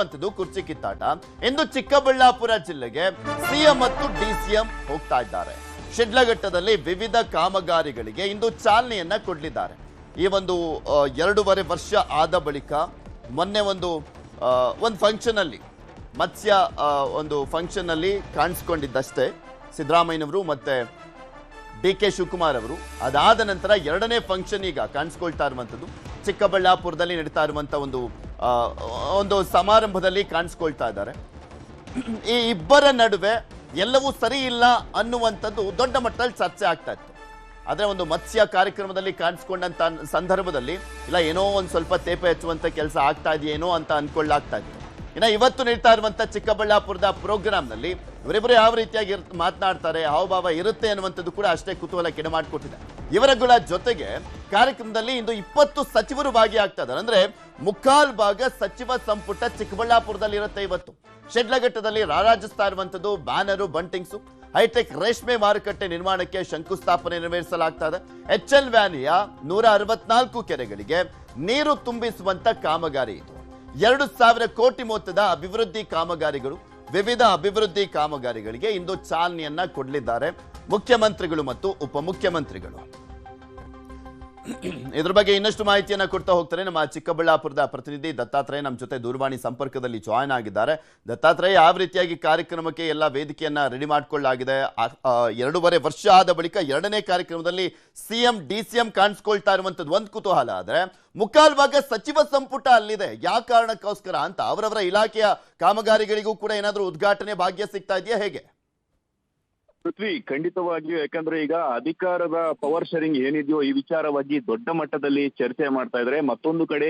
ಅಂತದ್ದು ಕುರ್ಚಿ ಕಿತ್ತಾಟ. ಇಂದು ಚಿಕ್ಕಬಳ್ಳಾಪುರ ಜಿಲ್ಲೆಗೆ ಸಿಎಂ ಮತ್ತು ಡಿಸಿಎಂ ಹೋಗ್ತಾ ಇದ್ದಾರೆ. ಶಿಡ್ಲಘಟ್ಟದಲ್ಲಿ ವಿವಿಧ ಕಾಮಗಾರಿಗಳಿಗೆ ಇಂದು ಚಾಲನೆಯನ್ನ ಕೊಡಲಿದ್ದಾರೆ. ಈ ಒಂದು 2.5 ವರ್ಷ ಆದ ಬಳಿಕ ಮೊನ್ನೆ ಒಂದು ಫಂಕ್ಷನ್ ಅಲ್ಲಿ ಮತ್ಸ್ಯ ಒಂದು ಫಂಕ್ಷನ್ ಅಲ್ಲಿ ಕಾಣಿಸ್ಕೊಂಡಿದ್ದಷ್ಟೇ ಸಿದ್ದರಾಮಯ್ಯನವರು ಮತ್ತೆ ಡಿ.ಕೆ. ಶಿವಕುಮಾರ್ ಅವರು. ಅದಾದ ನಂತರ 2ನೇ ಫಂಕ್ಷನ್ ಈಗ ಕಾಣಿಸ್ಕೊಳ್ತಾ ಇರುವಂಥದ್ದು ಚಿಕ್ಕಬಳ್ಳಾಪುರದಲ್ಲಿ ನಡೀತಾ ಇರುವಂಥ ಒಂದು ಸಮಾರಂಭದಲ್ಲಿ ಕಾಣಿಸ್ಕೊಳ್ತಾ ಇದ್ದಾರೆ. ಈ ಇಬ್ಬರ ನಡುವೆ ಎಲ್ಲವೂ ಸರಿ ಇಲ್ಲ ಅನ್ನುವಂಥದ್ದು ದೊಡ್ಡ ಮಟ್ಟದಲ್ಲಿ ಚರ್ಚೆ ಆಗ್ತಾ ಇತ್ತು. ಆದರೆ ಒಂದು ಮತ್ಸ್ಯ ಕಾರ್ಯಕ್ರಮದಲ್ಲಿ ಕಾಣಿಸ್ಕೊಂಡಂತ ಸಂದರ್ಭದಲ್ಲಿ ಇಲ್ಲ ಏನೋ ಒಂದು ಸ್ವಲ್ಪ ತೇಪೆ ಹಚ್ಚುವಂಥ ಕೆಲಸ ಆಗ್ತಾ ಇದೆಯೇನೋ ಅಂತ ಅನ್ಕೊಳ್ಳಾಗ್ತಾ ಇತ್ತು. ಇನ್ನು ಇವತ್ತು ನಡೀತಾ ಇರುವಂಥ ಚಿಕ್ಕಬಳ್ಳಾಪುರದ ಪ್ರೋಗ್ರಾಮ್ನಲ್ಲಿ ಇವರಿಬ್ಬರು ಯಾವ ರೀತಿಯಾಗಿ ಮಾತನಾಡ್ತಾರೆ, ಹಾವಭಾವ ಇರುತ್ತೆ ಅನ್ನುವಂಥದ್ದು ಕೂಡ ಅಷ್ಟೇ ಕುತೂಹಲ ಕೆಡೆ ಮಾಡಿಕೊಟ್ಟಿದೆ. ಇವರಗಳ ಜೊತೆಗೆ ಕಾರ್ಯಕ್ರಮದಲ್ಲಿ ಇಂದು 20 ಸಚಿವರು ಭಾಗಿಯಾಗ್ತಾ ಇದ್ದಾರೆ. ಅಂದ್ರೆ ಮುಕ್ಕಾಲ್ ಭಾಗ ಸಚಿವ ಸಂಪುಟ ಚಿಕ್ಕಬಳ್ಳಾಪುರದಲ್ಲಿ ಇರುತ್ತೆ. ಇವತ್ತು ಶಿಡ್ಲಘಟ್ಟದಲ್ಲಿ ರಾರಾಜಿಸ್ತಾ ಇರುವಂಥದ್ದು ಬ್ಯಾನರು, ಬಂಟಿಂಗ್ಸು, ಹೈಟೆಕ್ ರೇಷ್ಮೆ ಮಾರುಕಟ್ಟೆ ನಿರ್ಮಾಣಕ್ಕೆ ಶಂಕುಸ್ಥಾಪನೆ ನೆರವೇರಿಸಲಾಗ್ತಾ ಇದೆ. HL ವ್ಯಾಲಿಯ 164 ಕೆರೆಗಳಿಗೆ ನೀರು ತುಂಬಿಸುವಂತ ಕಾಮಗಾರಿ ಇದು. 2,000 ಕೋಟಿ ಮೊತ್ತದ ಅಭಿವೃದ್ಧಿ ಕಾಮಗಾರಿಗಳು, ವಿವಿಧ ಅಭಿವೃದ್ಧಿ ಕಾಮಗಾರಿಗಳಿಗೆ ಇಂದು ಚಾಲನೆಯನ್ನ ಕೊಡಲಿದ್ದಾರೆ ಮುಖ್ಯಮಂತ್ರಿಗಳು ಮತ್ತು ಉಪಮುಖ್ಯಮಂತ್ರಿಗಳು. ಇದ್ರ ಬಗ್ಗೆ ಇನ್ನಷ್ಟು ಮಾಹಿತಿಯನ್ನ ಕೊಡ್ತಾ ಹೋಗ್ತಾರೆ ನಮ್ಮ ಚಿಕ್ಕಬಳ್ಳಾಪುರದ ಪ್ರತಿನಿಧಿ ದತ್ತಾತ್ರೇಯ ನಮ್ಮ ಜೊತೆ ದೂರವಾಣಿ ಸಂಪರ್ಕದಲ್ಲಿ ಜಾಯ್ನ್ ಆಗಿದ್ದಾರೆ. ದತ್ತಾತ್ರೇಯ, ಯಾವ ರೀತಿಯಾಗಿ ಕಾರ್ಯಕ್ರಮಕ್ಕೆ ಎಲ್ಲ ವೇದಿಕೆಯನ್ನ ರೆಡಿ ಮಾಡಿಕೊಳ್ಳಲಾಗಿದೆ? 2.5 ವರ್ಷ ಆದ ಬಳಿಕ 2ನೇ ಕಾರ್ಯಕ್ರಮದಲ್ಲಿ ಸಿಎಂ ಡಿಸಿಎಂ ಕಾಣಿಸ್ಕೊಳ್ತಾ ಇರುವಂತದ್ದು ಒಂದು ಕುತೂಹಲ. ಆದ್ರೆ ಮುಕ್ಕಾಲ್ ಭಾಗ ಸಚಿವ ಸಂಪುಟ ಅಲ್ಲಿದೆ. ಯಾವ ಕಾರಣಕ್ಕೋಸ್ಕರ ಅಂತ ಅವರವರ ಇಲಾಖೆಯ ಕಾಮಗಾರಿಗಳಿಗೂ ಕೂಡ ಏನಾದರೂ ಉದ್ಘಾಟನೆ ಭಾಗ್ಯ ಸಿಗ್ತಾ ಇದೆಯಾ, ಹೇಗೆ? ಪೃಥ್ವಿ, ಖಂಡಿತವಾಗಿಯೂ. ಯಾಕಂದ್ರೆ ಈಗ ಅಧಿಕಾರದ ಪವರ್ ಶೇರಿಂಗ್ ಏನಿದೆಯೋ ಈ ವಿಚಾರವಾಗಿ ದೊಡ್ಡ ಮಟ್ಟದಲ್ಲಿ ಚರ್ಚೆ ಮಾಡ್ತಾ ಇದ್ದಾರೆ. ಮತ್ತೊಂದು ಕಡೆ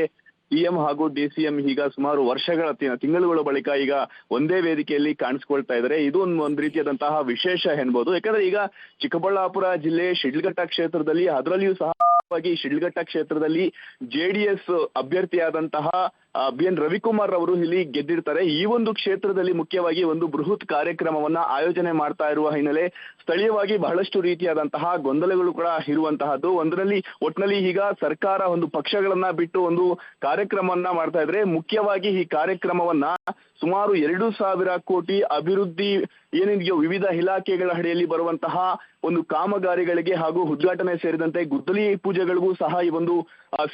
ಸಿಎಂ ಹಾಗೂ ಡಿಸಿಎಂ ಈಗ ಸುಮಾರು ವರ್ಷಗಳ ತಿಂಗಳುಗಳ ಬಳಿಕ ಈಗ ಒಂದೇ ವೇದಿಕೆಯಲ್ಲಿ ಕಾಣಿಸ್ಕೊಳ್ತಾ ಇದ್ದಾರೆ. ಇದು ಒಂದು ರೀತಿಯಾದಂತಹ ವಿಶೇಷ ಎನ್ಬೋದು. ಯಾಕಂದ್ರೆ ಈಗ ಚಿಕ್ಕಬಳ್ಳಾಪುರ ಜಿಲ್ಲೆ ಶಿಡ್ಲಘಟ್ಟ ಕ್ಷೇತ್ರದಲ್ಲಿ, ಅದರಲ್ಲಿಯೂ ಸಹ ಶಿಡ್ಲಘಟ್ಟ ಕ್ಷೇತ್ರದಲ್ಲಿ JDS ಅಭ್ಯರ್ಥಿಯಾದಂತಹ BN ರವಿಕುಮಾರ್ ಅವರು ಇಲ್ಲಿ ಗೆದ್ದಿರ್ತಾರೆ. ಈ ಒಂದು ಕ್ಷೇತ್ರದಲ್ಲಿ ಮುಖ್ಯವಾಗಿ ಒಂದು ಬೃಹತ್ ಕಾರ್ಯಕ್ರಮವನ್ನ ಆಯೋಜನೆ ಮಾಡ್ತಾ ಇರುವ ಹಿನ್ನೆಲೆ ಸ್ಥಳೀಯವಾಗಿ ಬಹಳಷ್ಟು ರೀತಿಯಾದಂತಹ ಗೊಂದಲಗಳು ಕೂಡ ಇರುವಂತಹದ್ದು. ಒಟ್ಟಿನಲ್ಲಿ ಈಗ ಸರ್ಕಾರ ಒಂದು ಪಕ್ಷಗಳನ್ನ ಬಿಟ್ಟು ಒಂದು ಕಾರ್ಯಕ್ರಮವನ್ನ ಮಾಡ್ತಾ ಇದ್ರೆ. ಮುಖ್ಯವಾಗಿ ಈ ಕಾರ್ಯಕ್ರಮವನ್ನ ಸುಮಾರು 2,000 ಕೋಟಿ ಅಭಿವೃದ್ಧಿ ಏನಿದೆಯೋ ವಿವಿಧ ಇಲಾಖೆಗಳ ಅಡಿಯಲ್ಲಿ ಬರುವಂತಹ ಒಂದು ಕಾಮಗಾರಿಗಳಿಗೆ ಹಾಗೂ ಉದ್ಘಾಟನೆ ಸೇರಿದಂತೆ ಗುದ್ದಲಿ ಪೂಜೆಗಳಿಗೂ ಸಹ ಈ ಒಂದು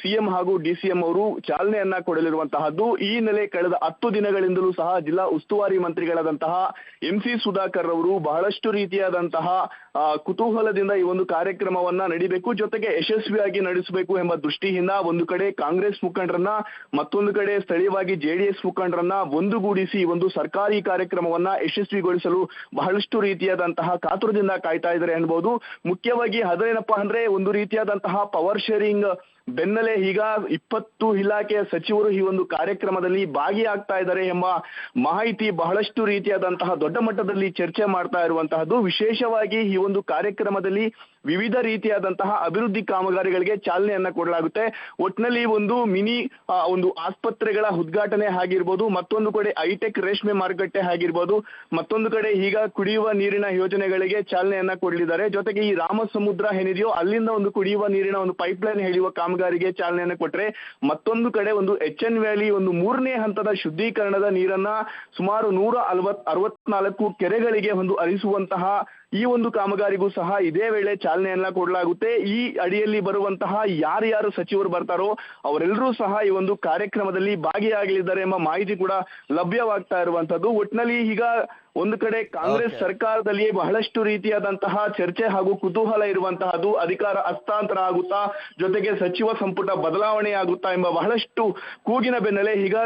ಸಿಎಂ ಹಾಗೂ ಡಿಸಿಎಂ ಅವರು ಚಾಲನೆಯನ್ನ ಕೊಡಲಿರುವಂತಹದ್ದು. ಈ ಹಿನ್ನೆಲೆ ಕಳೆದ 10 ದಿನಗಳಿಂದಲೂ ಸಹ ಜಿಲ್ಲಾ ಉಸ್ತುವಾರಿ ಮಂತ್ರಿಗಳಾದಂತಹ MC ಸುಧಾಕರ್ ಅವರು ಬಹಳಷ್ಟು ರೀತಿಯಾದಂತಹ ಕುತೂಹಲದಿಂದ ಈ ಒಂದು ಕಾರ್ಯಕ್ರಮವನ್ನ ನಡಿಬೇಕು, ಜೊತೆಗೆ ಯಶಸ್ವಿಯಾಗಿ ನಡೆಸಬೇಕು ಎಂಬ ದೃಷ್ಟಿಯಿಂದ ಒಂದು ಕಡೆ ಕಾಂಗ್ರೆಸ್ ಮುಖಂಡರನ್ನ, ಮತ್ತೊಂದು ಕಡೆ ಸ್ಥಳೀಯವಾಗಿ JDS ಮುಖಂಡರನ್ನ ಒಂದುಗೂಡಿಸಿ ಈ ಒಂದು ಸರ್ಕಾರಿ ಕಾರ್ಯಕ್ರಮವನ್ನ ಯಶಸ್ವಿಗೊಳಿಸಲು ಬಹಳಷ್ಟು ರೀತಿಯಾದಂತಹ ಕಾತುರದಿಂದ ಕಾಯ್ತಾ ಇದ್ದಾರೆ ಅನ್ಬೋದು. ಮುಖ್ಯವಾಗಿ ಅದೇನಪ್ಪಾ ಅಂದ್ರೆ ಒಂದು ರೀತಿಯಾದಂತಹ ಪವರ್ ಶೇರಿಂಗ್ ಬೆನ್ನಲ್ಲೇ ಈಗ 20 ಇಲಾಖೆಯ ಸಚಿವರು ಈ ಒಂದು ಕಾರ್ಯಕ್ರಮದಲ್ಲಿ ಭಾಗಿಯಾಗ್ತಾ ಇದ್ದಾರೆ ಎಂಬ ಮಾಹಿತಿ ಬಹಳಷ್ಟು ರೀತಿಯಾದಂತಹ ದೊಡ್ಡ ಮಟ್ಟದಲ್ಲಿ ಚರ್ಚೆ ಮಾಡ್ತಾ ಇರುವಂತಹದ್ದು. ವಿಶೇಷವಾಗಿ ಈ ಒಂದು ಕಾರ್ಯಕ್ರಮದಲ್ಲಿ ವಿವಿಧ ರೀತಿಯಾದಂತಹ ಅಭಿವೃದ್ಧಿ ಕಾಮಗಾರಿಗಳಿಗೆ ಚಾಲನೆಯನ್ನ ಕೊಡಲಾಗುತ್ತೆ. ಒಟ್ಟಿನಲ್ಲಿ ಒಂದು ಮಿನಿ ಒಂದು ಆಸ್ಪತ್ರೆಗಳ ಉದ್ಘಾಟನೆ ಆಗಿರ್ಬೋದು, ಮತ್ತೊಂದು ಕಡೆ ಹೈಟೆಕ್ ರೇಷ್ಮೆ ಮಾರುಕಟ್ಟೆ ಆಗಿರ್ಬೋದು, ಮತ್ತೊಂದು ಕಡೆ ಈಗ ಕುಡಿಯುವ ನೀರಿನ ಯೋಜನೆಗಳಿಗೆ ಚಾಲನೆಯನ್ನ ಕೊಡಲಿದ್ದಾರೆ. ಜೊತೆಗೆ ಈ ರಾಮಸಮುದ್ರ ಏನಿದೆಯೋ ಅಲ್ಲಿಂದ ಒಂದು ಕುಡಿಯುವ ನೀರಿನ ಒಂದು ಪೈಪ್ಲೈನ್ ಎಳೆಯುವ ಕಾಮಗಾರಿಗೆ ಚಾಲನೆಯನ್ನು ಕೊಟ್ಟರೆ, ಮತ್ತೊಂದು ಕಡೆ ಒಂದು HN ವ್ಯಾಲಿ ಒಂದು 3ನೇ ಹಂತದ ಶುದ್ಧೀಕರಣದ ನೀರನ್ನ ಸುಮಾರು 164 ಕೆರೆಗಳಿಗೆ ಒಂದು ಹರಿಸುವಂತಹ ಈ ಒಂದು ಕಾಮಗಾರಿಗೂ ಸಹ ಇದೇ ವೇಳೆ ಚಾಲನೆಯನ್ನ ಕೊಡಲಾಗುತ್ತೆ. ಈ ಅಡಿಯಲ್ಲಿ ಬರುವಂತಹ ಯಾರ್ಯಾರು ಸಚಿವರು ಬರ್ತಾರೋ ಅವರೆಲ್ಲರೂ ಸಹ ಈ ಒಂದು ಕಾರ್ಯಕ್ರಮದಲ್ಲಿ ಭಾಗಿಯಾಗಲಿದ್ದಾರೆ ಎಂಬ ಮಾಹಿತಿ ಕೂಡ ಲಭ್ಯವಾಗ್ತಾ ಇರುವಂತದ್ದು. ಒಟ್ಟಿನಲ್ಲಿ ಈಗ ಒಂದು ಕಡೆ ಕಾಂಗ್ರೆಸ್ ಸರ್ಕಾರದಲ್ಲಿ ಬಹಳಷ್ಟು ರೀತಿಯಾದಂತಹ ಚರ್ಚೆ ಹಾಗೂ ಕುತೂಹಲ ಇರುವಂತಹದ್ದು. ಅಧಿಕಾರ ಹಸ್ತಾಂತರ ಆಗುತ್ತಾ, ಜೊತೆಗೆ ಸಚಿವ ಸಂಪುಟ ಬದಲಾವಣೆ ಆಗುತ್ತಾ ಎಂಬ ಬಹಳಷ್ಟು ಕೂಗಿನ ಬೆನ್ನಲ್ಲೇ ಈಗ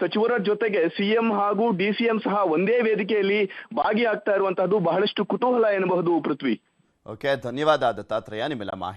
ಸಚಿವರ ಜೊತೆಗೆ ಸಿಎಂ ಹಾಗೂ ಡಿಸಿಎಂ ಸಹ ಒಂದೇ ವೇದಿಕೆಯಲ್ಲಿ ಭಾಗಿಯಾಗ್ತಾ ಇರುವಂತಹದ್ದು ಬಹಳಷ್ಟು ಕುತೂಹಲ ಎನ್ನಬಹುದು. ಪೃಥ್ವಿ, ಓಕೆ, ಧನ್ಯವಾದ ದತ್ತಾತ್ರೇಯ ನಿಮ್ಮೆಲ್ಲ ಮಾಹಿತಿ.